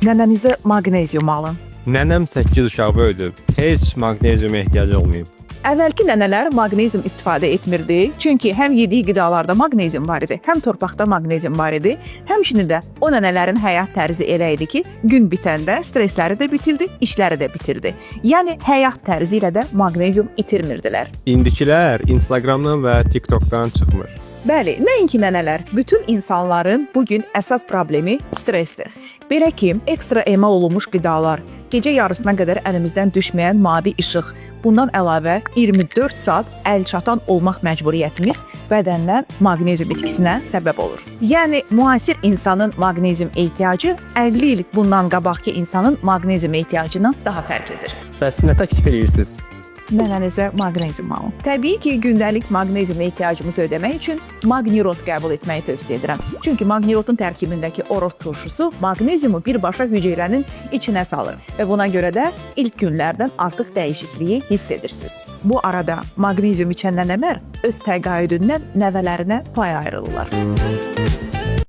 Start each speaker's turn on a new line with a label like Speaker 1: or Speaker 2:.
Speaker 1: Nənənizə maqnezium alın.
Speaker 2: Nənəm 8 uşağı ölüb. Heç maqneziuma ehtiyacı olmayıb.
Speaker 1: Əvvəlki nənələr maqnezium istifadə etmirdi, çünki həm yediyi qidalarda maqnezium var idi, həm torpaqda maqnezium var idi. Həmçinin də o nənələrin həyat tərzi elə idi ki, gün bitəndə stressləri də bitirdi, işləri də bitirdi. Yəni həyat tərzi ilə də maqnezium itirmirdilər.
Speaker 2: İndikilər Instagramdan və TikTokdan çıxmır.
Speaker 1: Bəli, nəinki nənələr, bütün insanların bu gün əsas problemi stressdir. Belə ki, ekstra emal olunmuş qidalar, gecə yarısına qədər əlimizdən düşməyən mavi işıq, bundan əlavə 24 saat əlçatan olmaq məcburiyyətimiz bədəndən maqnezium itkisinə səbəb olur. Yəni müasir insanın maqnezium ehtiyacı 50 il bundan qabaqki insanın maqnezium ehtiyacından daha fərqlidir.
Speaker 2: Bəs nə təklif edirsiniz?
Speaker 1: Nənənizə maqnezium alın. Təbii ki, gündəlik maqnezium ehtiyacımızı ödəmək üçün maqnirot qəbul etməyi tövsiyə edirəm. Çünki maqnirotun tərkibindəki orot turşusu maqneziumu birbaşa hüceyrənin içinə salır və buna görə də ilk günlərdən artıq dəyişikliyi hiss edirsiniz. Bu arada maqnezium içən nənələr öz təqaüdündən nəvələrinə pay ayrılırlar.